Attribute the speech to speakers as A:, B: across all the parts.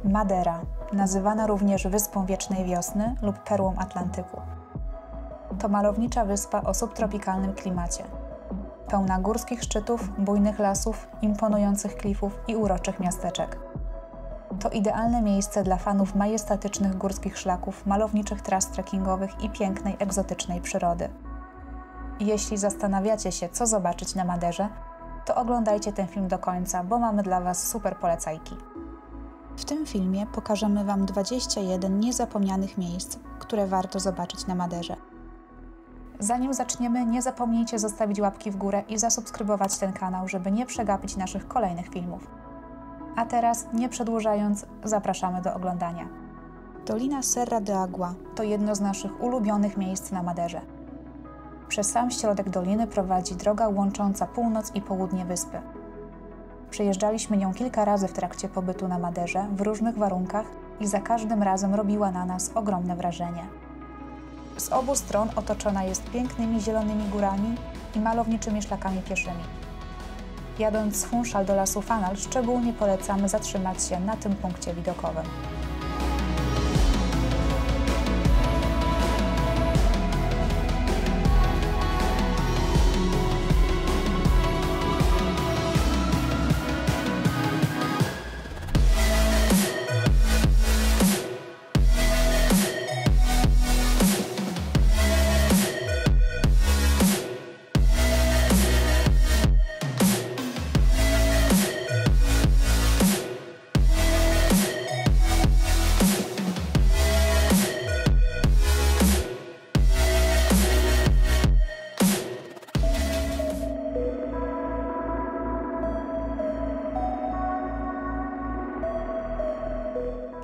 A: Madera, nazywana również Wyspą Wiecznej Wiosny lub Perłą Atlantyku. To malownicza wyspa o subtropikalnym klimacie, pełna górskich szczytów, bujnych lasów, imponujących klifów i uroczych miasteczek. To idealne miejsce dla fanów majestatycznych górskich szlaków, malowniczych tras trekkingowych i pięknej, egzotycznej przyrody. Jeśli zastanawiacie się, co zobaczyć na Maderze, to oglądajcie ten film do końca, bo mamy dla Was super polecajki. W tym filmie pokażemy Wam 21 niezapomnianych miejsc, które warto zobaczyć na Maderze. Zanim zaczniemy, nie zapomnijcie zostawić łapki w górę i zasubskrybować ten kanał, żeby nie przegapić naszych kolejnych filmów. A teraz, nie przedłużając, zapraszamy do oglądania. Dolina Serra de Agua to jedno z naszych ulubionych miejsc na Maderze. Przez sam środek doliny prowadzi droga łącząca północ i południe wyspy. Przejeżdżaliśmy nią kilka razy w trakcie pobytu na Maderze w różnych warunkach i za każdym razem robiła na nas ogromne wrażenie. Z obu stron otoczona jest pięknymi zielonymi górami i malowniczymi szlakami pieszymi. Jadąc z Funchal do lasu Fanal, szczególnie polecamy zatrzymać się na tym punkcie widokowym.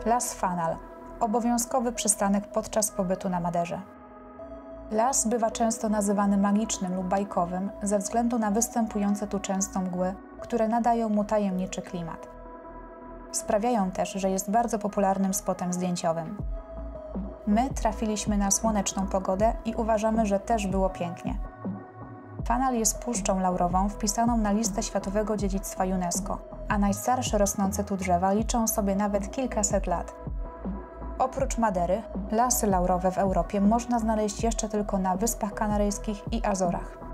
A: Las Fanal – obowiązkowy przystanek podczas pobytu na Maderze. Las bywa często nazywany magicznym lub bajkowym ze względu na występujące tu często mgły, które nadają mu tajemniczy klimat. Sprawiają też, że jest bardzo popularnym spotem zdjęciowym. My trafiliśmy na słoneczną pogodę i uważamy, że też było pięknie. Fanal jest puszczą laurową wpisaną na listę Światowego Dziedzictwa UNESCO, a najstarsze rosnące tu drzewa liczą sobie nawet kilkaset lat. Oprócz Madery, lasy laurowe w Europie można znaleźć jeszcze tylko na Wyspach Kanaryjskich i Azorach.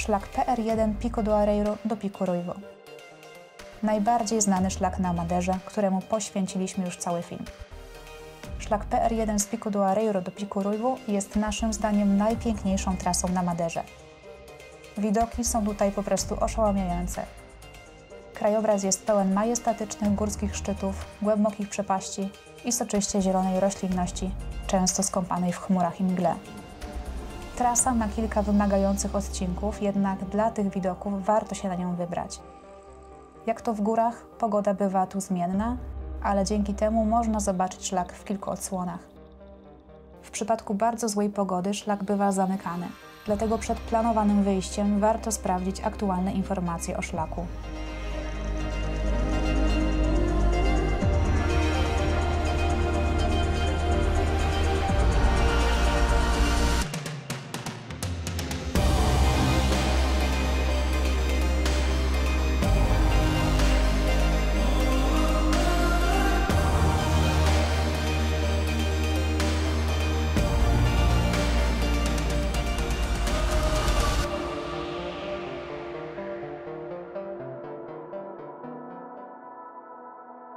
A: Szlak PR1 Pico do Areiro do Pico Ruivo. Najbardziej znany szlak na Maderze, któremu poświęciliśmy już cały film. Szlak PR1 z Pico do Areiro do Pico Ruivo jest naszym zdaniem najpiękniejszą trasą na Maderze. Widoki są tutaj po prostu oszałamiające. Krajobraz jest pełen majestatycznych górskich szczytów, głębokich przepaści i soczyście zielonej roślinności, często skąpanej w chmurach i mgle. Trasa ma kilka wymagających odcinków, jednak dla tych widoków warto się na nią wybrać. Jak to w górach, pogoda bywa tu zmienna, ale dzięki temu można zobaczyć szlak w kilku odsłonach. W przypadku bardzo złej pogody szlak bywa zamykany, dlatego przed planowanym wyjściem warto sprawdzić aktualne informacje o szlaku.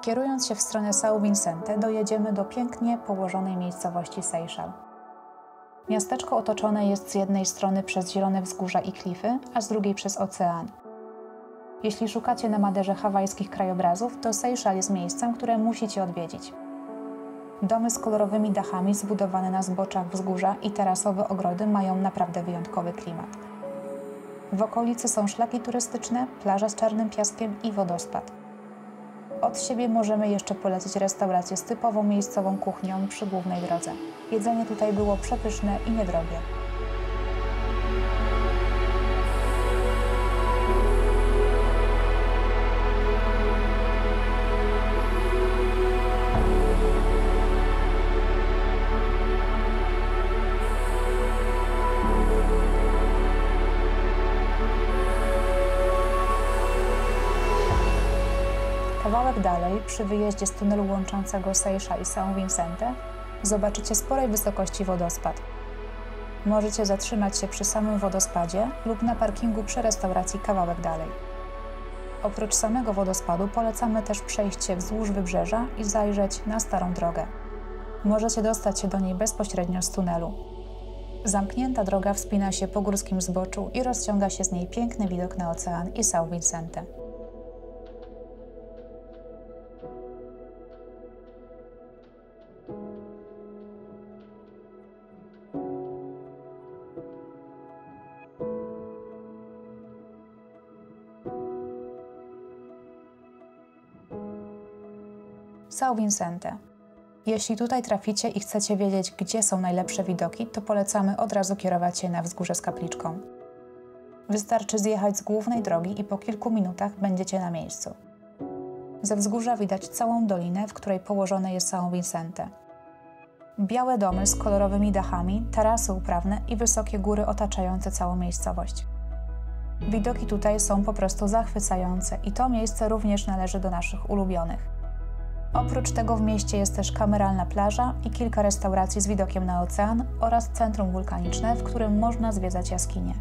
A: Kierując się w stronę São Vicente, dojedziemy do pięknie położonej miejscowości Seixal. Miasteczko otoczone jest z jednej strony przez zielone wzgórza i klify, a z drugiej przez ocean. Jeśli szukacie na Maderze hawajskich krajobrazów, to Seixal jest miejscem, które musicie odwiedzić. Domy z kolorowymi dachami zbudowane na zboczach wzgórza i tarasowe ogrody mają naprawdę wyjątkowy klimat. W okolicy są szlaki turystyczne, plaża z czarnym piaskiem i wodospad. Od siebie możemy jeszcze polecić restaurację z typową miejscową kuchnią przy głównej drodze. Jedzenie tutaj było przepyszne i niedrogie. Kawałek dalej, przy wyjeździe z tunelu łączącego Seychella i São Vicente, zobaczycie sporej wysokości wodospad. Możecie zatrzymać się przy samym wodospadzie lub na parkingu przy restauracji kawałek dalej. Oprócz samego wodospadu polecamy też przejście wzdłuż wybrzeża i zajrzeć na starą drogę. Możecie dostać się do niej bezpośrednio z tunelu. Zamknięta droga wspina się po górskim zboczu i rozciąga się z niej piękny widok na ocean i São Vicente. São Vicente. Jeśli tutaj traficie i chcecie wiedzieć, gdzie są najlepsze widoki, to polecamy od razu kierować się na wzgórze z kapliczką. Wystarczy zjechać z głównej drogi i po kilku minutach będziecie na miejscu. Ze wzgórza widać całą dolinę, w której położone jest São Vicente. Białe domy z kolorowymi dachami, tarasy uprawne i wysokie góry otaczające całą miejscowość. Widoki tutaj są po prostu zachwycające i to miejsce również należy do naszych ulubionych. Oprócz tego w mieście jest też kameralna plaża i kilka restauracji z widokiem na ocean oraz centrum wulkaniczne, w którym można zwiedzać jaskinie.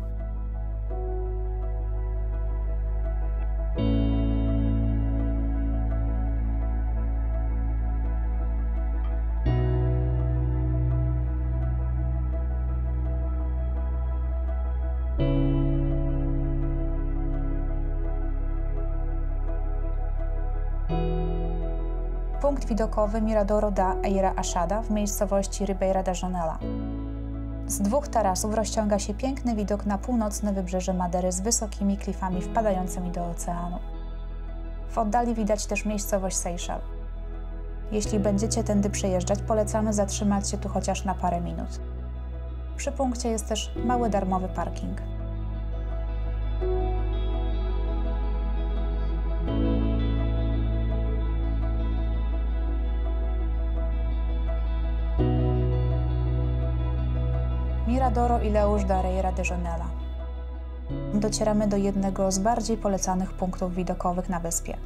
A: Punkt widokowy Mirador da Eira Achada w miejscowości Ribeira da Janela. Z dwóch tarasów rozciąga się piękny widok na północne wybrzeże Madery z wysokimi klifami wpadającymi do oceanu. W oddali widać też miejscowość Seychelles. Jeśli będziecie tędy przejeżdżać, polecamy zatrzymać się tu chociaż na parę minut. Przy punkcie jest też mały darmowy parking. Mirador Ilhéus da Eira de Janela. Docieramy do jednego z bardziej polecanych punktów widokowych na wyspie.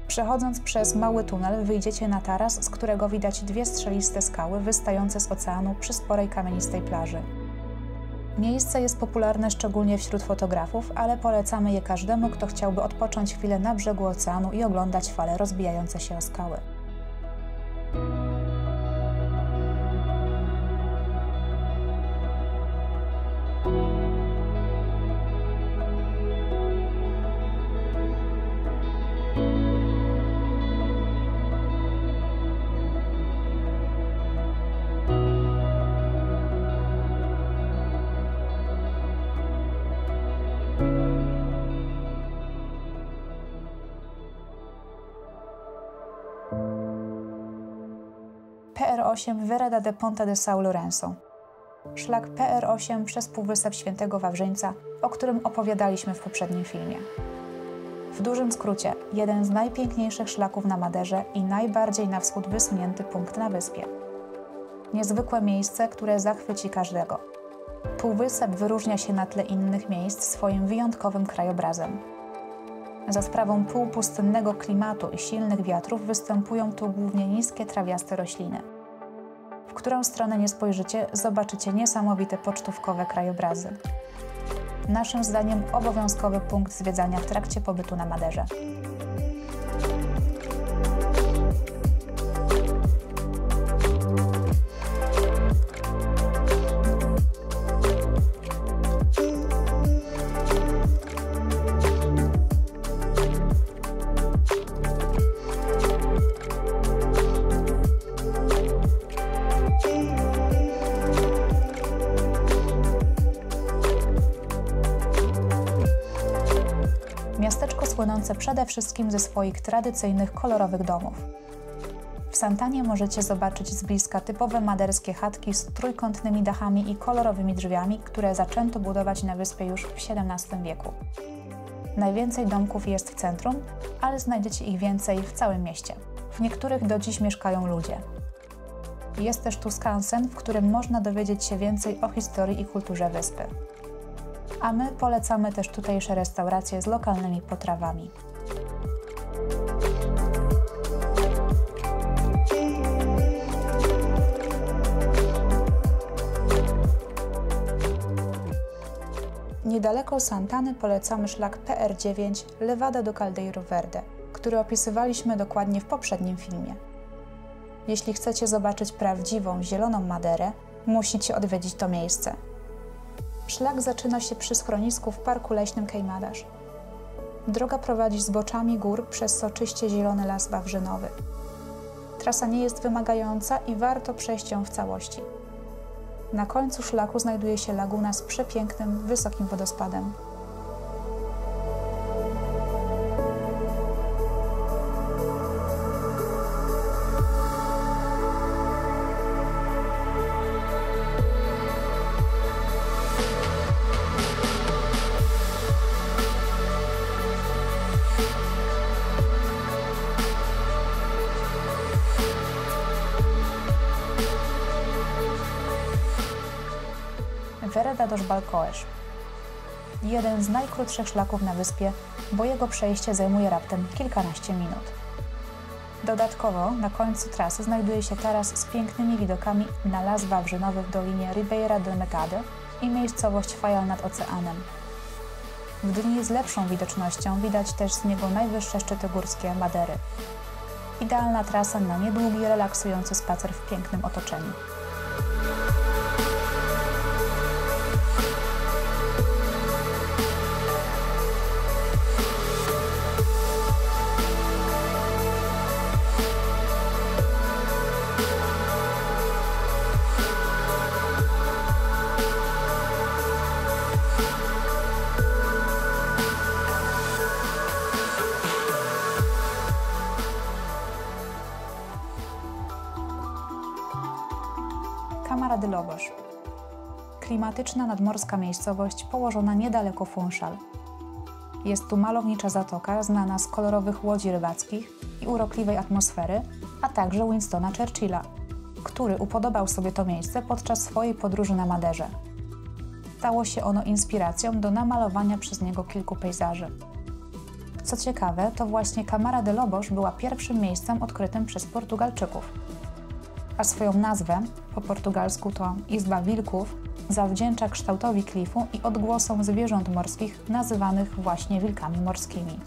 A: Przechodząc przez mały tunel wyjdziecie na taras, z którego widać dwie strzeliste skały wystające z oceanu przy sporej kamienistej plaży. Miejsce jest popularne szczególnie wśród fotografów, ale polecamy je każdemu, kto chciałby odpocząć chwilę na brzegu oceanu i oglądać fale rozbijające się o skały. PR8 Vereda de Ponta de São Lourenço. Szlak PR8 przez Półwysep Świętego Wawrzyńca, o którym opowiadaliśmy w poprzednim filmie. W dużym skrócie, jeden z najpiękniejszych szlaków na Maderze i najbardziej na wschód wysunięty punkt na wyspie. Niezwykłe miejsce, które zachwyci każdego. Półwysep wyróżnia się na tle innych miejsc swoim wyjątkowym krajobrazem. Za sprawą półpustynnego klimatu i silnych wiatrów występują tu głównie niskie, trawiaste rośliny. W którą stronę nie spojrzycie, zobaczycie niesamowite pocztówkowe krajobrazy. Naszym zdaniem obowiązkowy punkt zwiedzania w trakcie pobytu na Maderze. Miasteczko słynące przede wszystkim ze swoich tradycyjnych, kolorowych domów. W Santanie możecie zobaczyć z bliska typowe maderskie chatki z trójkątnymi dachami i kolorowymi drzwiami, które zaczęto budować na wyspie już w XVII wieku. Najwięcej domków jest w centrum, ale znajdziecie ich więcej w całym mieście. W niektórych do dziś mieszkają ludzie. Jest też tu skansen, w którym można dowiedzieć się więcej o historii i kulturze wyspy. A my polecamy też tutejsze restauracje z lokalnymi potrawami. Niedaleko Santany polecamy szlak PR9 Levada do Caldeiro Verde, który opisywaliśmy dokładnie w poprzednim filmie. Jeśli chcecie zobaczyć prawdziwą, zieloną Maderę, musicie odwiedzić to miejsce. Szlak zaczyna się przy schronisku w Parku Leśnym Queimadas. Droga prowadzi zboczami gór przez soczyście zielony las wawrzynowy. Trasa nie jest wymagająca i warto przejść ją w całości. Na końcu szlaku znajduje się laguna z przepięknym, wysokim wodospadem. Vereda dos Balcoes. Jeden z najkrótszych szlaków na wyspie, bo jego przejście zajmuje raptem kilkanaście minut. Dodatkowo na końcu trasy znajduje się taras z pięknymi widokami na las wawrzynowy w dolinie Ribeira del Metade i miejscowość Faial nad oceanem. W dni z lepszą widocznością widać też z niego najwyższe szczyty górskie Madery. Idealna trasa na niedługi, relaksujący spacer w pięknym otoczeniu. Câmara de Lobos. Klimatyczna nadmorska miejscowość położona niedaleko Funchal. Jest tu malownicza zatoka znana z kolorowych łodzi rybackich i urokliwej atmosfery, a także Winstona Churchilla, który upodobał sobie to miejsce podczas swojej podróży na Maderze. Stało się ono inspiracją do namalowania przez niego kilku pejzaży. Co ciekawe, to właśnie Câmara de Lobos była pierwszym miejscem odkrytym przez Portugalczyków, a swoją nazwę, po portugalsku to Izba Wilków, zawdzięcza kształtowi klifu i odgłosom zwierząt morskich nazywanych właśnie wilkami morskimi.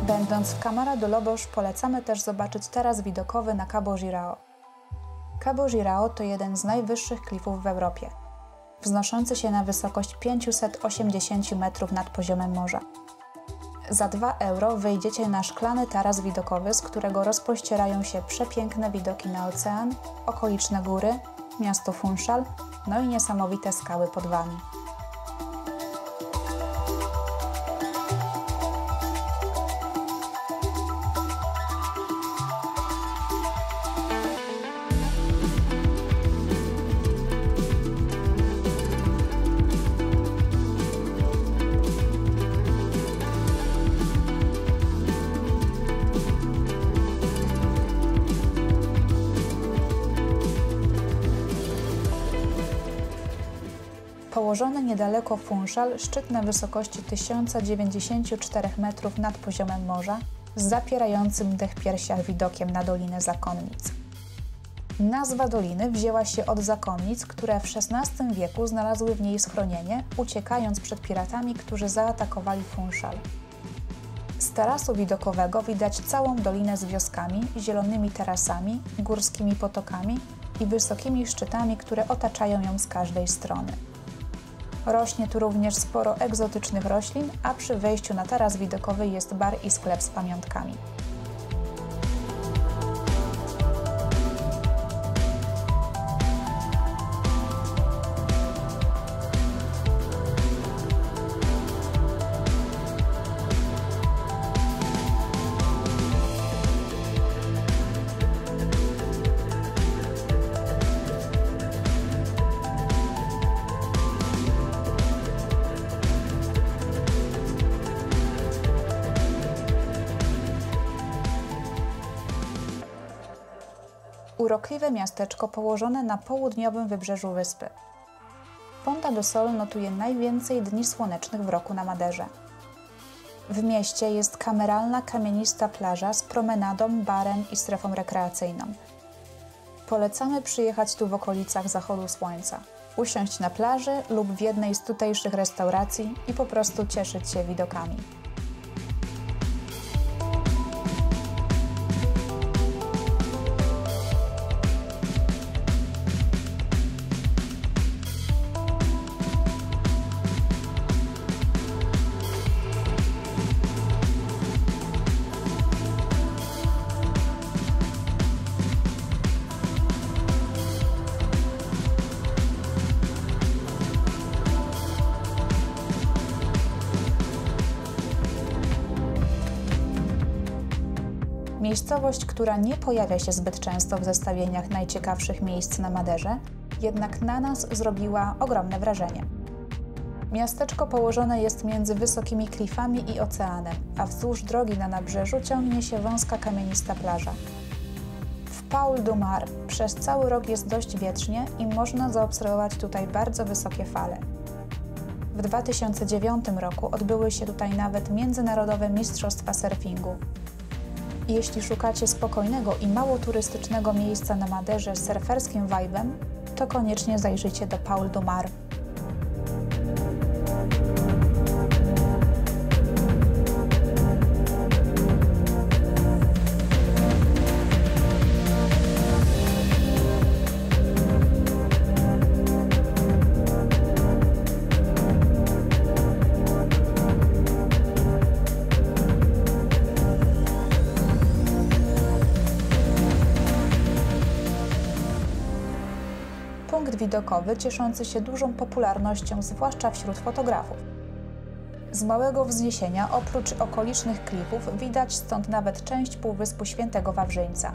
A: Będąc w Câmara de Lobos polecamy też zobaczyć taras widokowy na Cabo Girao. Cabo Girao to jeden z najwyższych klifów w Europie, wznoszący się na wysokość 580 metrów nad poziomem morza. Za 2 euro wyjdziecie na szklany taras widokowy, z którego rozpościerają się przepiękne widoki na ocean, okoliczne góry, miasto Funchal, no i niesamowite skały pod wami. Położony niedaleko Funchal, szczyt na wysokości 1094 metrów nad poziomem morza z zapierającym dech piersiach widokiem na Dolinę Zakonnic. Nazwa doliny wzięła się od zakonnic, które w XVI wieku znalazły w niej schronienie, uciekając przed piratami, którzy zaatakowali Funchal. Z tarasu widokowego widać całą dolinę z wioskami, zielonymi tarasami, górskimi potokami i wysokimi szczytami, które otaczają ją z każdej strony. Rośnie tu również sporo egzotycznych roślin, a przy wejściu na taras widokowy jest bar i sklep z pamiątkami. Urokliwe miasteczko położone na południowym wybrzeżu wyspy. Ponta do Sol notuje najwięcej dni słonecznych w roku na Maderze. W mieście jest kameralna kamienista plaża z promenadą, barem i strefą rekreacyjną. Polecamy przyjechać tu w okolicach zachodu słońca, usiąść na plaży lub w jednej z tutejszych restauracji i po prostu cieszyć się widokami. Miejscowość, która nie pojawia się zbyt często w zestawieniach najciekawszych miejsc na Maderze, jednak na nas zrobiła ogromne wrażenie. Miasteczko położone jest między wysokimi klifami i oceanem, a wzdłuż drogi na nabrzeżu ciągnie się wąska kamienista plaża. W Paul du Mar przez cały rok jest dość wietrznie i można zaobserwować tutaj bardzo wysokie fale. W 2009 roku odbyły się tutaj nawet międzynarodowe mistrzostwa surfingu. Jeśli szukacie spokojnego i mało turystycznego miejsca na Maderze z surferskim vibe'em, to koniecznie zajrzyjcie do Paul du Mar. Punkt widokowy cieszący się dużą popularnością, zwłaszcza wśród fotografów. Z małego wzniesienia, oprócz okolicznych klifów, widać stąd nawet część Półwyspu Świętego Wawrzyńca.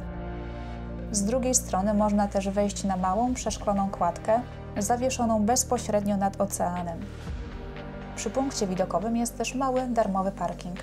A: Z drugiej strony można też wejść na małą, przeszkloną kładkę, zawieszoną bezpośrednio nad oceanem. Przy punkcie widokowym jest też mały, darmowy parking.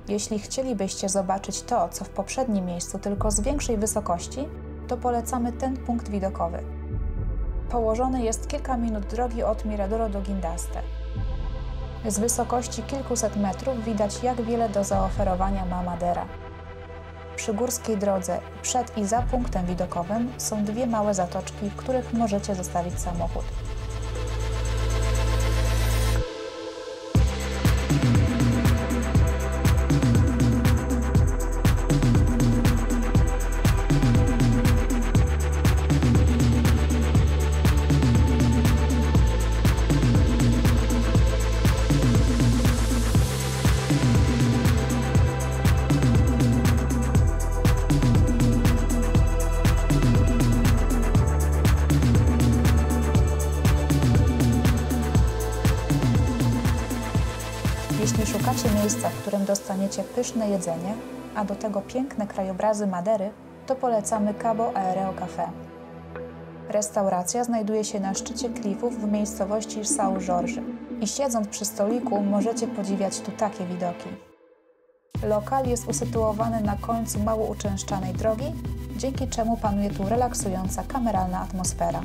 A: Jeśli chcielibyście zobaczyć to, co w poprzednim miejscu, tylko z większej wysokości, to polecamy ten punkt widokowy. Położony jest kilka minut drogi od Miradoro do Guindaste. Z wysokości kilkuset metrów widać, jak wiele do zaoferowania ma Madera. Przy górskiej drodze przed i za punktem widokowym są dwie małe zatoczki, w których możecie zostawić samochód. Jeśli szukacie miejsca, w którym dostaniecie pyszne jedzenie, a do tego piękne krajobrazy Madery, to polecamy Cabo Aéreo Café. Restauracja znajduje się na szczycie klifów w miejscowości São-Jorge i siedząc przy stoliku możecie podziwiać tu takie widoki. Lokal jest usytuowany na końcu mało uczęszczanej drogi, dzięki czemu panuje tu relaksująca kameralna atmosfera.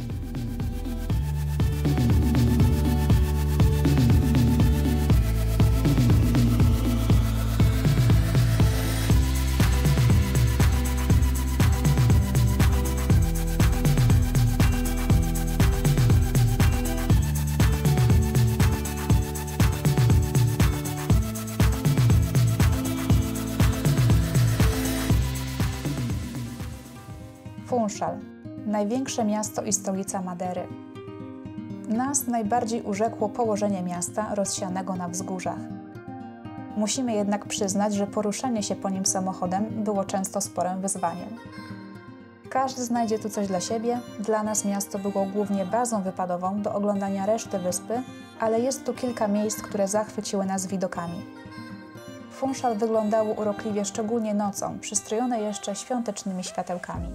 A: Funchal, największe miasto i stolica Madeiry. Nas najbardziej urzekło położenie miasta rozsianego na wzgórzach. Musimy jednak przyznać, że poruszanie się po nim samochodem było często sporym wyzwaniem. Każdy znajdzie tu coś dla siebie, dla nas miasto było głównie bazą wypadową do oglądania reszty wyspy, ale jest tu kilka miejsc, które zachwyciły nas widokami. Funchal wyglądało urokliwie szczególnie nocą, przystrojone jeszcze świątecznymi światełkami.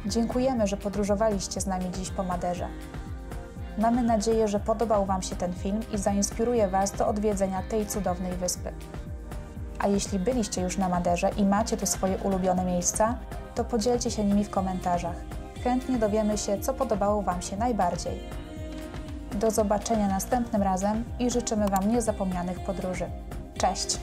A: Dziękujemy, że podróżowaliście z nami dziś po Madeirze. Mamy nadzieję, że podobał Wam się ten film i zainspiruje Was do odwiedzenia tej cudownej wyspy. A jeśli byliście już na Madeirze i macie tu swoje ulubione miejsca, to podzielcie się nimi w komentarzach. Chętnie dowiemy się, co podobało Wam się najbardziej. Do zobaczenia następnym razem i życzymy Wam niezapomnianych podróży. Cześć!